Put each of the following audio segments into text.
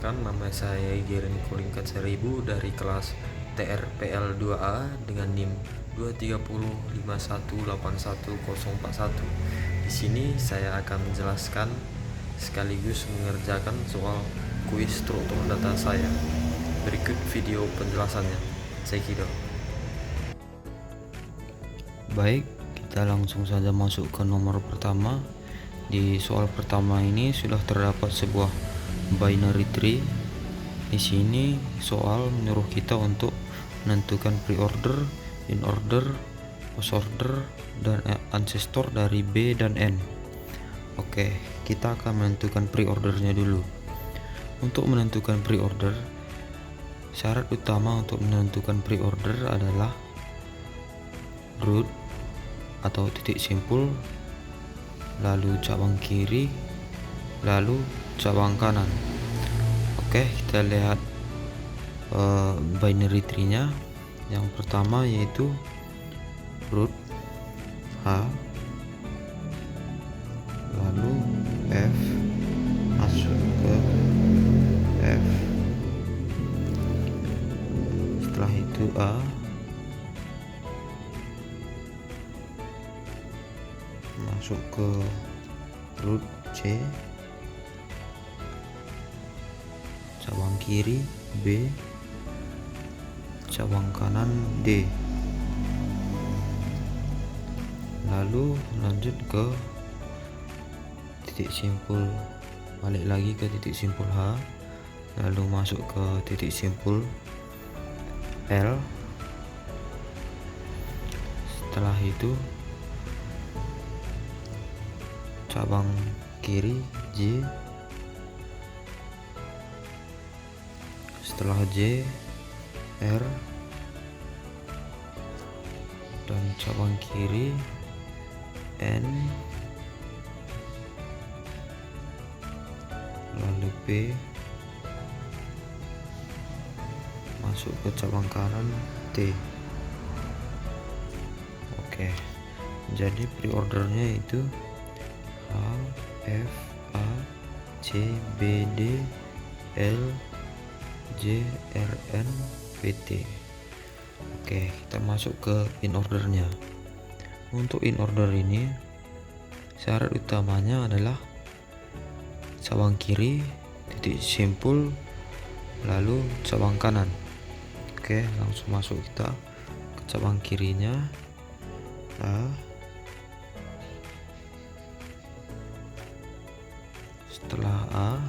Perkenalkan, nama saya Giring Kulingkat 1000 dari kelas TRPL 2A dengan NIM 230518141. Di sini saya akan menjelaskan sekaligus mengerjakan soal kuis struktur data saya. Berikut video penjelasannya. Cekido. Baik, kita langsung saja masuk ke nomor pertama. Di soal pertama ini sudah terdapat sebuah binary tree. Di sini soal menyuruh kita untuk menentukan pre-order, in-order, post-order, dan ancestor dari B dan N. Oke, kita akan menentukan pre-ordernya dulu. Untuk menentukan pre-order, syarat utama untuk menentukan pre-order adalah root atau titik simpul, lalu cabang kiri, lalu cabang kanan. Oke, kita lihat binary tree-nya. Yang pertama yaitu root H, lalu F masuk ke F, setelah itu A, masuk ke root C, cabang kiri B, cabang kanan D, lalu lanjut ke titik simpul, balik lagi ke titik simpul H, lalu masuk ke titik simpul L, setelah itu cabang kiri J, setelah J R, dan cabang kiri N, lalu P, masuk ke cabang kanan T. Oke, jadi pre-ordernya itu H, F, A, C, B, D, L, J, R, N, P, T. Oke, kita masuk ke in ordernya. Untuk in order ini syarat utamanya adalah cabang kiri, titik simpul, lalu cabang kanan. Oke, langsung masuk kita ke cabang kirinya. A, setelah A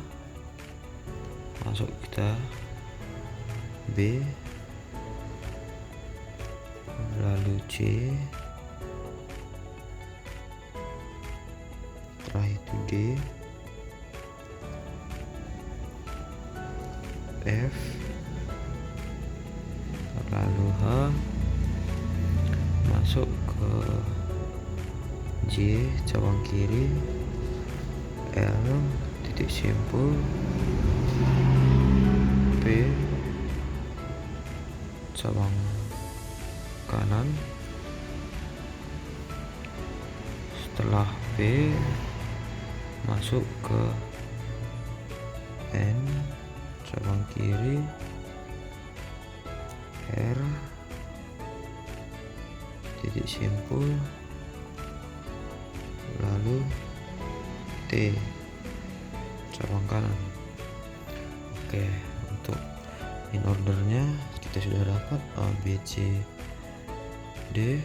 masuk kita B, lalu C, setelah itu D, F, lalu H, masuk ke J, cabang kiri, L, titik simpul, P, cabang kanan, setelah P masuk ke N, cabang kiri, R, titik simpul, lalu T, cabang kanan. Oke, untuk in ordernya kita sudah dapat A, B, C, D,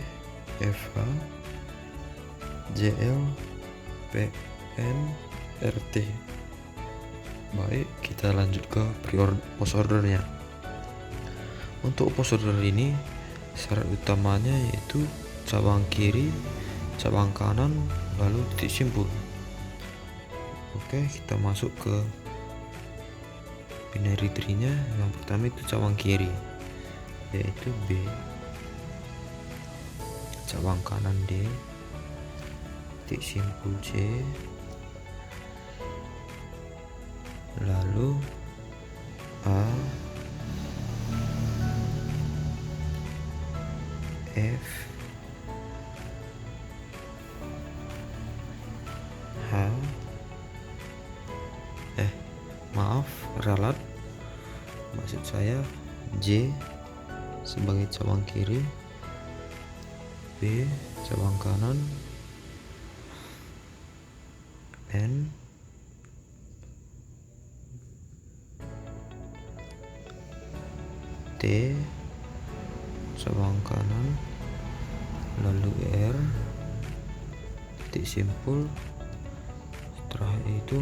F, H, J, L, P, N, R, T. Baik, kita lanjut ke post ordernya. Untuk post order ini syarat utamanya yaitu cabang kiri, cabang kanan, lalu titik simpul. Oke, kita masuk ke binary tree-nya. Yang pertama itu cabang kiri yaitu B, cabang kanan D, titik simpul C, lalu A, F, H, maaf, ralat, maksud saya J sebagai cabang kiri, B cabang kanan, N T cabang kanan, lalu R titik simpul, setelah itu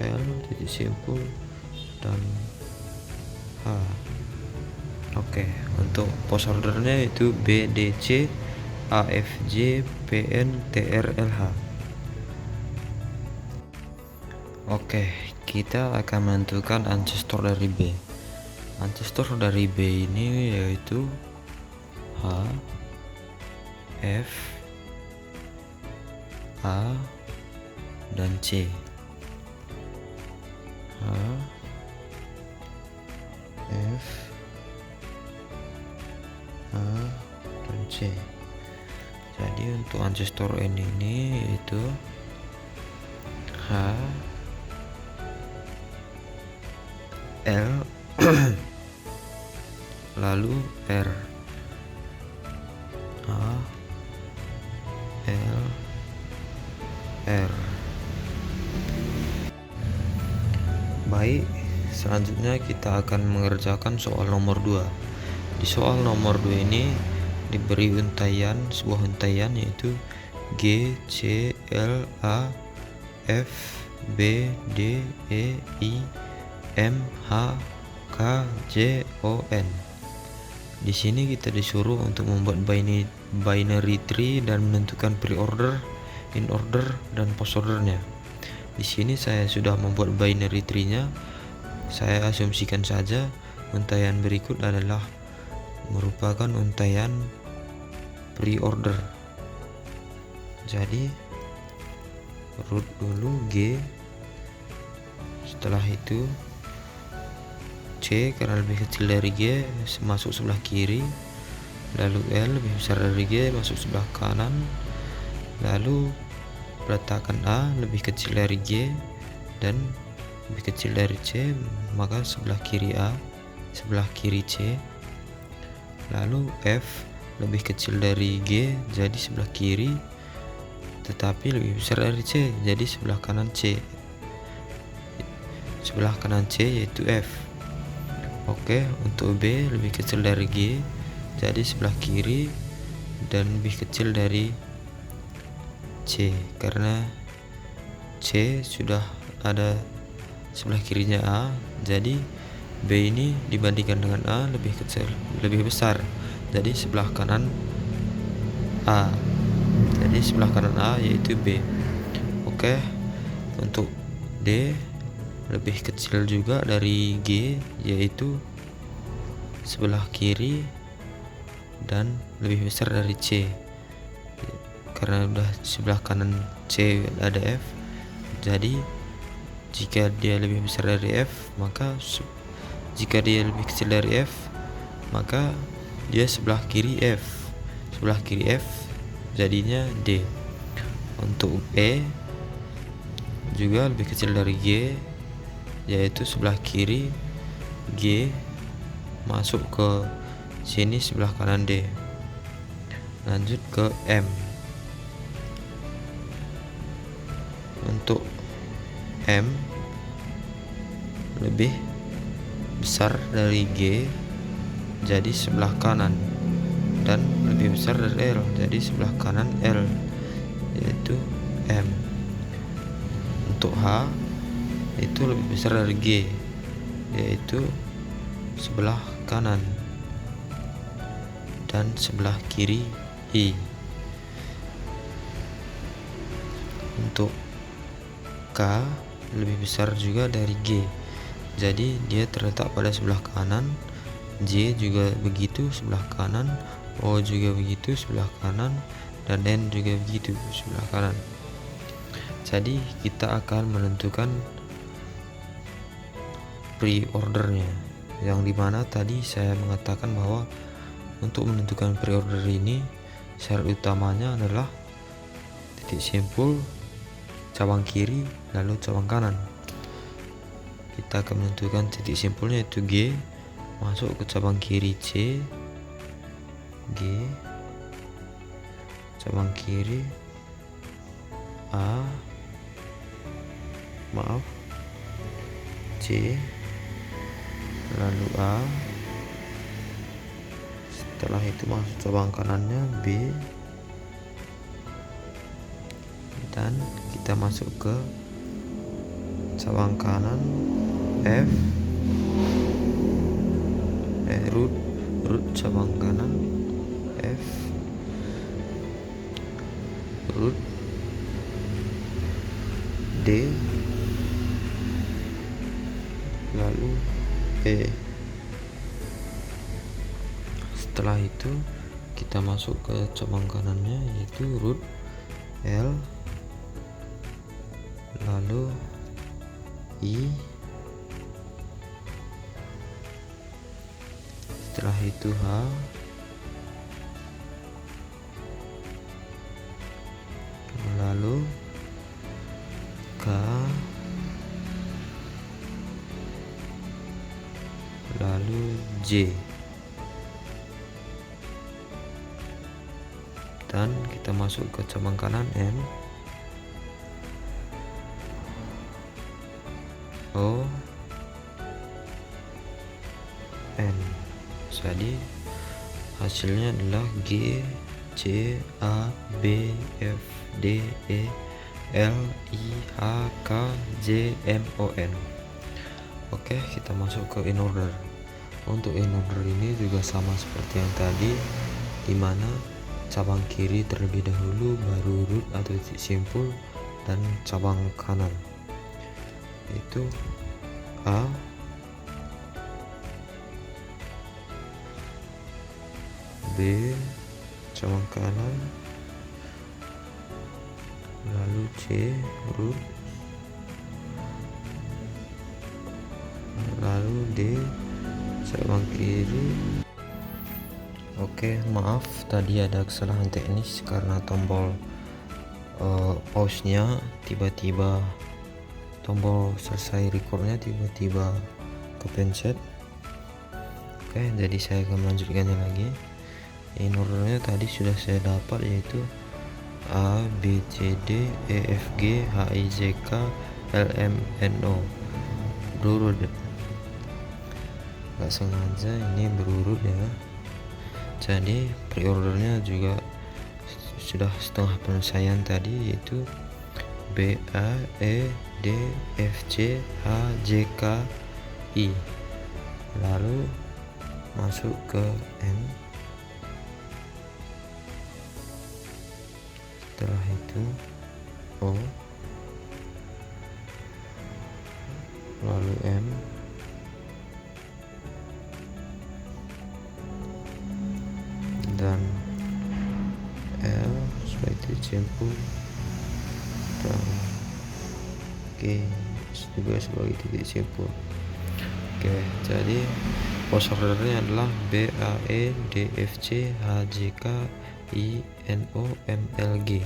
L titik simpul, dan H. Oke, untuk pos ordernya itu B D C A F J P N T R L H. Oke, kita akan menentukan ancestor dari B. Ancestor dari B ini yaitu H, F, A, dan C. H, F, A, dan C. Jadi untuk ancestor N ini yaitu H, L, lalu R. H, L, R. Baik, selanjutnya kita akan mengerjakan soal nomor 2. Di soal nomor 2 ini diberi sebuah untaian yaitu G, C, L, A, F, B, D, E, I, M, H, K, J, O, N. Di sini kita disuruh untuk membuat binary tree dan menentukan pre-order, in order, dan post ordernya. Di sini saya sudah membuat binary tree-nya. Saya asumsikan saja untaian berikut adalah merupakan untaian pre-order. Jadi root dulu G, setelah itu C karena lebih kecil dari G masuk sebelah kiri, lalu L lebih besar dari G masuk sebelah kanan, lalu letakkan A lebih kecil dari G dan lebih kecil dari C, maka sebelah kiri A, sebelah kiri C, lalu F lebih kecil dari G jadi sebelah kiri tetapi lebih besar dari C jadi sebelah kanan C, sebelah kanan C yaitu F. Oke, untuk B lebih kecil dari G jadi sebelah kiri dan lebih kecil dari C karena C sudah ada sebelah kirinya A, jadi B ini dibandingkan dengan A lebih kecil, lebih besar, jadi sebelah kanan A, jadi sebelah kanan A yaitu B. Oke, untuk D lebih kecil juga dari G yaitu sebelah kiri dan lebih besar dari C karena udah sebelah kanan C ada F, jadi jika dia lebih besar dari F maka jika dia lebih kecil dari F maka dia sebelah kiri F, sebelah kiri F jadinya D. Untuk E juga lebih kecil dari G yaitu sebelah kiri G masuk ke sini sebelah kanan D. Lanjut ke M. Untuk M lebih besar dari G jadi sebelah kanan dan lebih besar dari L jadi sebelah kanan L yaitu M. Untuk H itu lebih besar dari G yaitu sebelah kanan dan sebelah kiri I. Untuk K lebih besar juga dari G jadi dia terletak pada sebelah kanan, J juga begitu sebelah kanan, O juga begitu sebelah kanan, dan N juga begitu sebelah kanan. Jadi kita akan menentukan pre-ordernya, yang dimana tadi saya mengatakan bahwa untuk menentukan pre-order ini syarat utamanya adalah titik simpul, cabang kiri, lalu cabang kanan. kita akan menentukan titik simpulnya yaitu G, masuk ke cabang kiri C, G, cabang kiri C, lalu A, setelah itu masuk cabang kanannya B, dan kita masuk ke cabang kanan F, root cabang kanan F, root D, lalu E. Setelah itu kita masuk ke cabang kanannya yaitu root L, lalu I, setelah itu H, lalu K, lalu J, dan kita masuk ke cabang kanan M, O, N. Jadi hasilnya adalah G, C, A, B, F, D, E, L, I, H, K, J, M, O, N. Oke, kita masuk ke in order. Untuk in order ini juga sama seperti yang tadi, dimana cabang kiri terlebih dahulu, baru root atau titik simpul, dan cabang kanan itu A, B, cabang kanan, lalu C, root, lalu D, cabang kiri. Oke, maaf tadi ada kesalahan teknis karena tombol pause-nya tiba-tiba, tombol selesai recordnya tiba-tiba kepencet. Oke, jadi saya akan melanjutkannya lagi. In ordernya tadi sudah saya dapat yaitu A, B, C, D, E, F, G, H, I, J, K, L, M, N, O. Berurut, nggak sengaja ini berurut ya. Jadi pre-ordernya juga sudah setengah penyelesaian tadi, yaitu B, A, E, D, F, C, H, J, K, I, lalu masuk ke N, setelah itu O, lalu M, dan L sebagai titik simpul, dan G juga sebagai titik simpul. Oke, jadi post ordernya adalah B, A, E, D, F, C, H, J, K, I, N, O, M, L, G.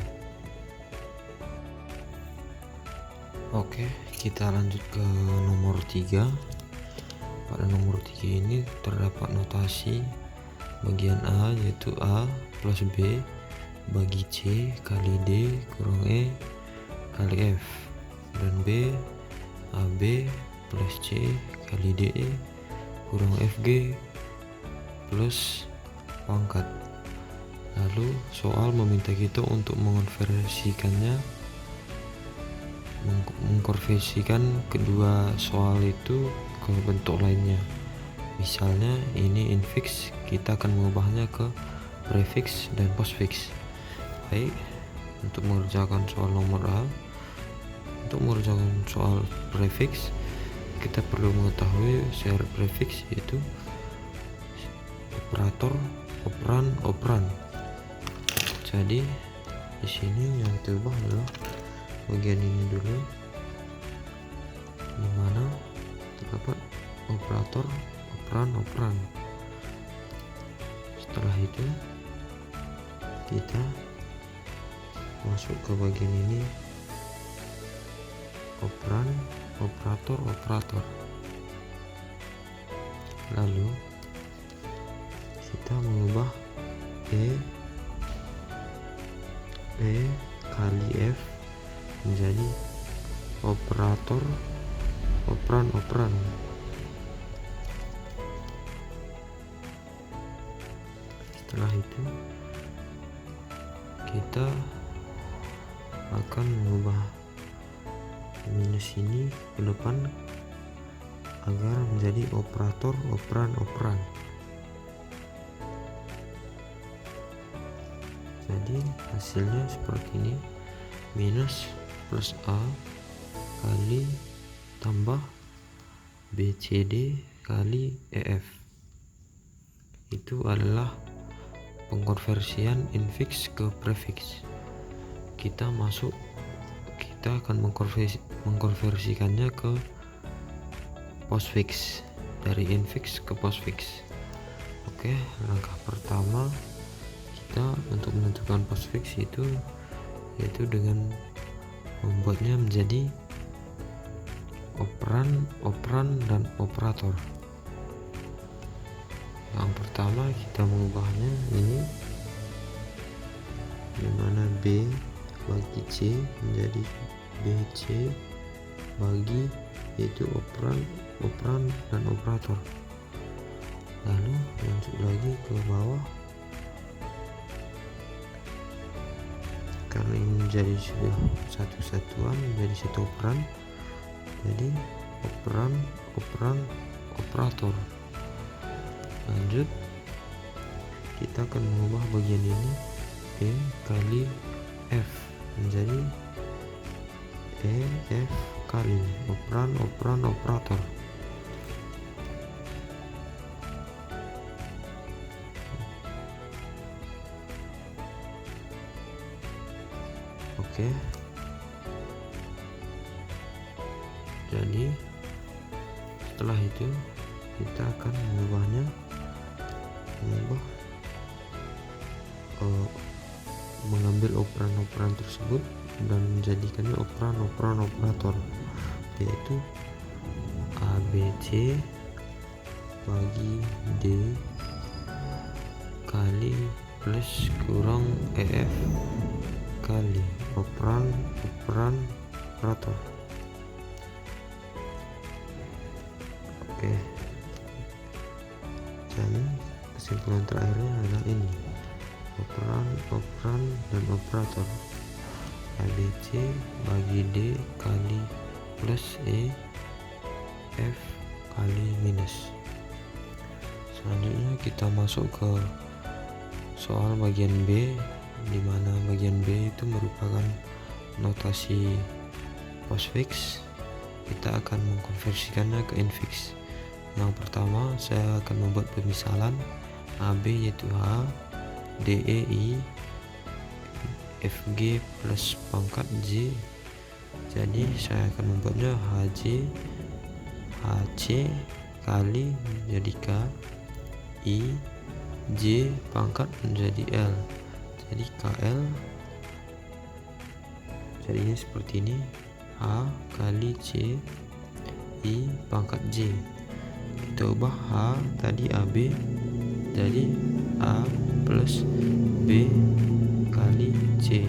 Oke, kita lanjut ke nomor 3. Pada nomor 3 ini terdapat notasi bagian A, yaitu A plus B bagi C kali D kurang E kali F, dan B AB plus C kali DE kurang FG plus pangkat. Lalu soal meminta kita untuk mengkonversikan kedua soal itu ke bentuk lainnya. Misalnya ini infix, kita akan mengubahnya ke prefix dan postfix. Baik, untuk mengerjakan soal nomor A, untuk mengerjakan soal prefix, kita perlu mengetahui syarat prefix, yaitu operator, operan. Jadi di sini yang diubah adalah bagian ini dulu, dimana terdapat operator, operan. Setelah itu kita masuk ke bagian ini, operan, operator. Lalu kita mengubah E kali F menjadi operator operan. Setelah itu kita akan mengubah minus ini ke depan agar menjadi operator operan. Jadi hasilnya seperti ini, minus plus A kali tambah BCD kali EF. Itu adalah pengkonversian infix ke prefix. Kita akan mengkonversikannya ke postfix, dari infix ke postfix. Oke, langkah pertama kita untuk menentukan postfix yaitu dengan membuatnya menjadi operan dan operator. Yang pertama kita mengubahnya ini, dimana B bagi C menjadi BC bagi, yaitu operan dan operator. Lalu lanjut lagi ke bawah, karena ini menjadi sudah satu satuan, menjadi satu operan, jadi operan operator. Lanjut kita akan mengubah bagian ini, E kali F menjadi EF kali operan operator. Oke, jadi setelah itu kita akan mengambil operan tersebut dan menjadikannya operan operator, yaitu ABC bagi D kali plus kurang EF kali operan operator. Oke, jadi kesimpulan terakhirnya adalah ini, operan dan operator. ABC bagi D kali plus E F kali minus. Selanjutnya kita masuk ke soal bagian B, di mana bagian B itu merupakan notasi postfix. Kita akan mengkonversikannya ke infix. Yang pertama saya akan membuat pemisalan AB yaitu H DE I FG plus pangkat J. Jadi saya akan membuatnya HC kali menjadi K, I J pangkat menjadi L, jadi KL. Jadinya seperti ini, H kali C, I pangkat J. Kita ubah H tadi AB jadi A plus B kali C.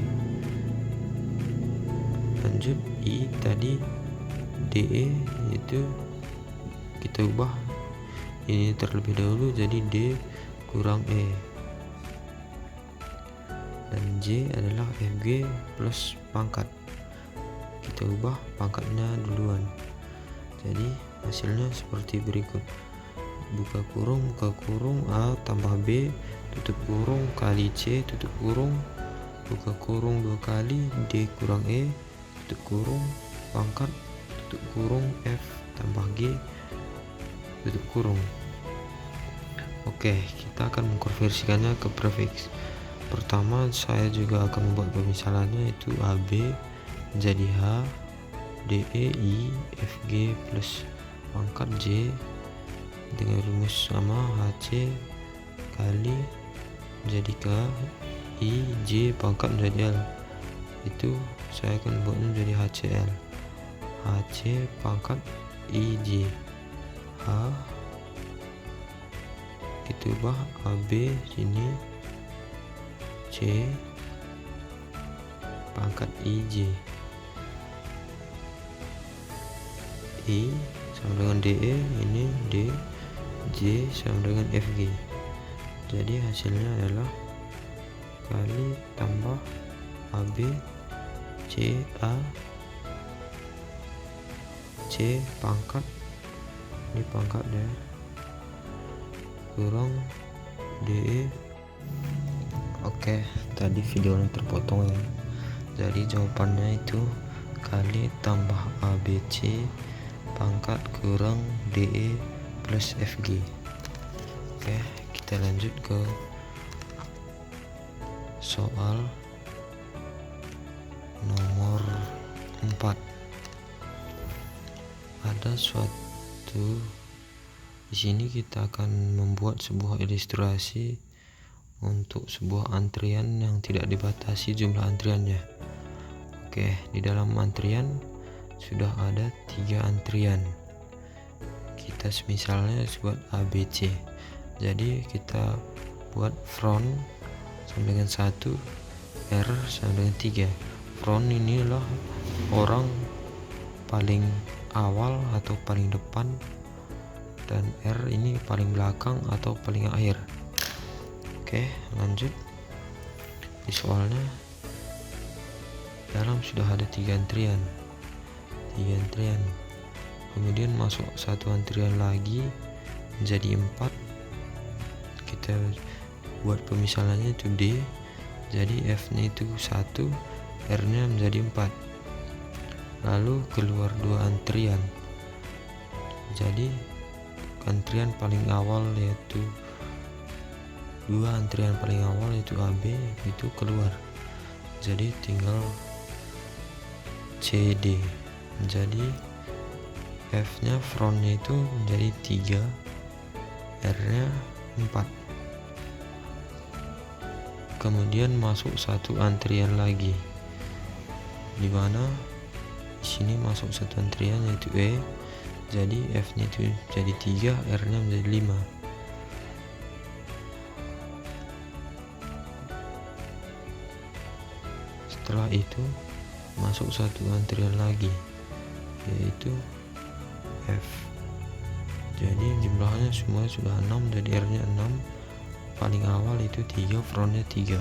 Lanjut I tadi DE, itu kita ubah ini terlebih dahulu jadi D kurang E, dan J adalah FG plus pangkat. Kita ubah pangkatnya duluan, jadi hasilnya seperti berikut: buka kurung A tambah B tutup kurung kali C tutup kurung, buka kurung 2 kali D kurang E tutup kurung pangkat tutup kurung F tambah G tutup kurung. Oke, kita akan mengkonversikannya ke prefix. Pertama saya juga akan membuat pemisalannya, yaitu AB menjadi H DE I FG plus pangkat J dengan rumus sama HC kali menjadi K, I J pangkat menjadi L. Itu saya akan buatnya menjadi HCL. HC pangkat IJ, H ditambah AB sini, C pangkat IJ, I sama dengan DE, ini D, J sama dengan FG. Jadi hasilnya adalah kali tambah AB C A C pangkat, ini pangkat ya, kurang DE. Oke, tadi videonya terpotong ya. Jadi jawabannya itu kali tambah ABC pangkat kurang DE plus FG. Oke, kita lanjut ke soal nomor 4. Ada suatu, di sini kita akan membuat sebuah ilustrasi untuk sebuah antrian yang tidak dibatasi jumlah antriannya. Oke, di dalam antrian sudah ada 3 antrian. Kita misalnya buat ABC. Jadi kita buat front sama dengan 1, R sama dengan 3. Front inilah orang paling awal atau paling depan, dan R ini paling belakang atau paling akhir. Oke, lanjut. Di soalnya dalam sudah ada 3 antrian. Kemudian masuk satu antrian lagi menjadi 4. Kita buat pemisalannya itu D. Jadi F nya itu 1, R nya menjadi 4. Lalu keluar 2 antrian. Jadi antrian paling awal yaitu 2 antrian paling awal yaitu AB itu keluar. Jadi tinggal CD. Jadi F nya frontnya itu menjadi 3, R nya 4. Kemudian masuk satu antrian lagi, dimana di sini masuk satu antrian yaitu E. Jadi F nya itu jadi 3, R nya menjadi 5. Setelah itu masuk satu antrian lagi yaitu F. Jadi jumlahnya semua sudah 6, jadi R nya 6. Paling awal itu 3, frontnya 3.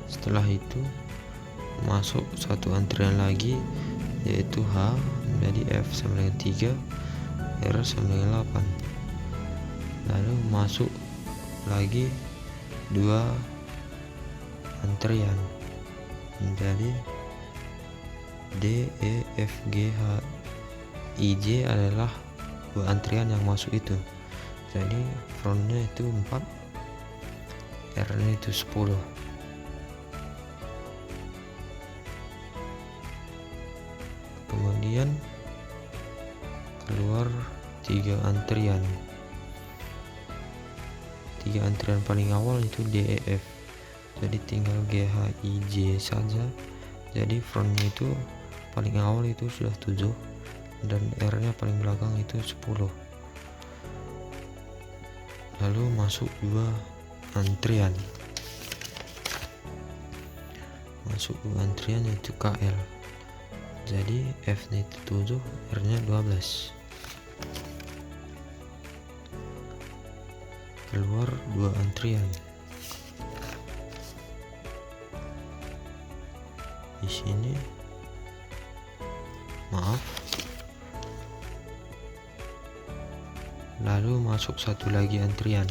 Setelah itu masuk satu antrian lagi yaitu H, menjadi F sama dengan 3, R sama dengan 8. Lalu masuk lagi 2 antrian menjadi D, E, F, G, H, I, J adalah 2 antrian yang masuk itu. Jadi frontnya itu 4, R nya itu 10. Kemudian keluar 3 antrian. 3 antrian paling awal itu D, E, F. Jadi tinggal G, H, I, J saja. Jadi frontnya itu paling awal itu sudah 7 dan R nya paling belakang itu 10. Lalu masuk 2 antrian. Masuk 2 antrian yaitu KL. Jadi F nya itu 7, R nya 12. Keluar 2 antrian. Di sini maaf. Lalu masuk satu lagi antrian.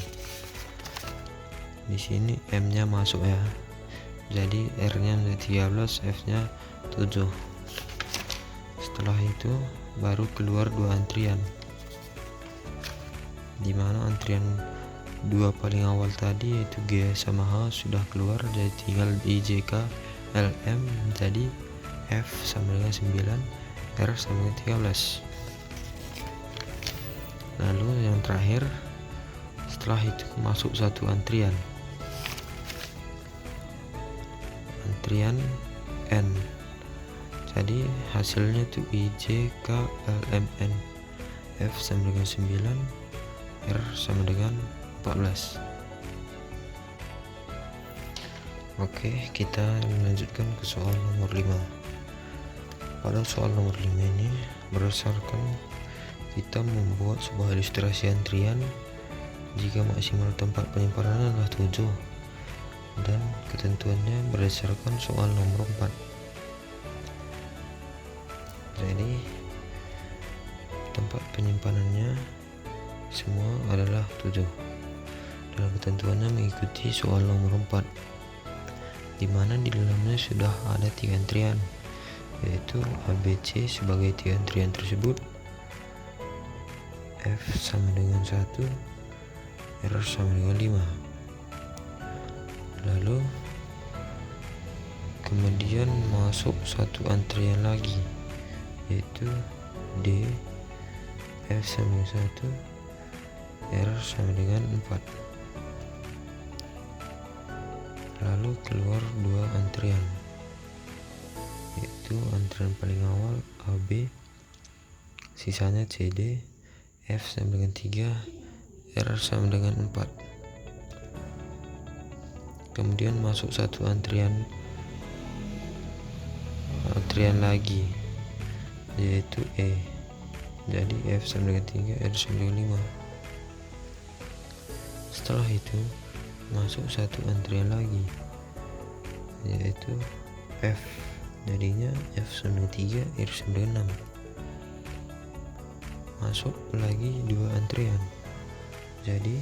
Di sini M nya masuk ya. Jadi R nya menjadi 13, F nya 7. Setelah itu baru keluar 2 antrian, dimana antrian 2 paling awal tadi yaitu G sama H sudah keluar, jadi tinggal I, J, K, L, M menjadi F sama dengan 9, R sama dengan 13. Lalu yang terakhir, setelah itu masuk satu antrian antrian N. Jadi hasilnya tuh I, J, K, L, M, N. F sama dengan 9, R sama dengan 14. Oke, kita melanjutkan ke soal nomor 5. Pada soal nomor 5 ini, berdasarkan kita membuat sebuah ilustrasi antrian jika maksimal tempat penyimpanan adalah 7, dan ketentuannya berdasarkan soal nomor 4. Jadi tempat penyimpanannya semua adalah 7 dan ketentuannya mengikuti soal nomor 4, di mana di dalamnya sudah ada 3 antrian, yaitu ABC sebagai 3 antrian tersebut, F sama dengan 1, R sama dengan 5. Lalu kemudian masuk satu antrian lagi, yaitu D, F sama dengan 1, R sama dengan 4. Lalu keluar 2 antrian, yaitu antrian paling awal AB, sisanya CD, F sama dengan 3, R sama dengan 4. Kemudian masuk satu antrian lagi, yaitu E. Jadi F sama dengan 3, R sama dengan 5. Setelah itu masuk satu antrian lagi, yaitu F. Jadinya F sama dengan 3, R sama dengan 6. Masuk lagi 2 antrian, jadi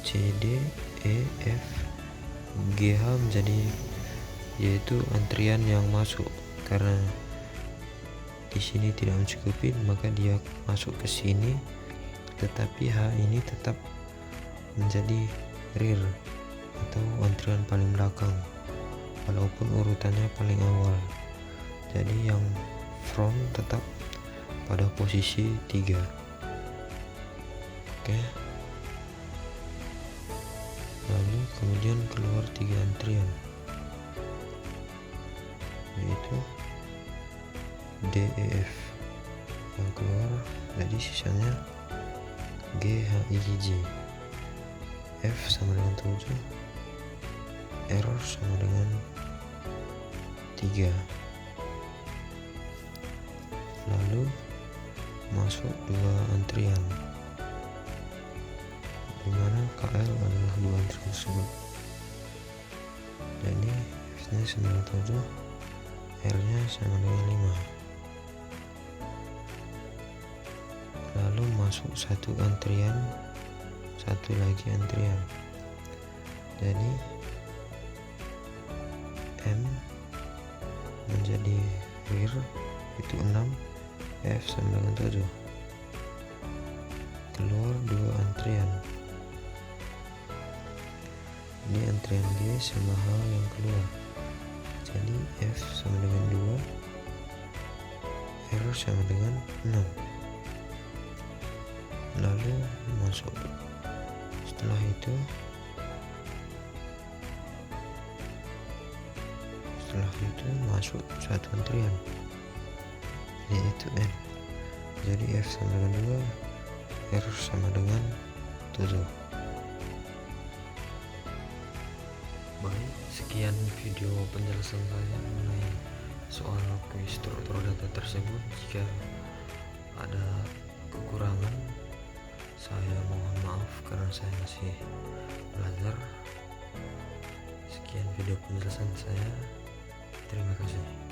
CD, E, F, GH menjadi yaitu antrian yang masuk, karena di sini tidak mencukupi maka dia masuk ke sini, tetapi H ini tetap menjadi rear atau antrian paling belakang walaupun urutannya paling awal. Jadi yang front tetap pada posisi 3. Oke. Lalu kemudian keluar 3 antrian, yaitu D, E, F yang keluar, jadi sisanya G, H, I, J. F sama dengan 7, R sama dengan 3. Lalu masuk 2 antrian, dimana KL adalah 2 antrian tersebut. Jadi F nya sama dengan 7, R nya sama dengan 5. Lalu masuk satu antrian, satu lagi antrian, jadi M menjadi rear, itu 6, F sama dengan 7. Keluar 2 antrian, ini antrian G sama H yang keluar, jadi F sama dengan 2, R sama dengan 6. Lalu masuk, setelah itu masuk satu antrian, yaitu N. Jadi F sama dengan 2, R sama dengan 7. Baik, sekian video penjelasan saya mengenai soal kuis struktur data tersebut. Jika ada kekurangan, saya mohon maaf karena saya masih belajar. Sekian video penjelasan saya. Terima kasih.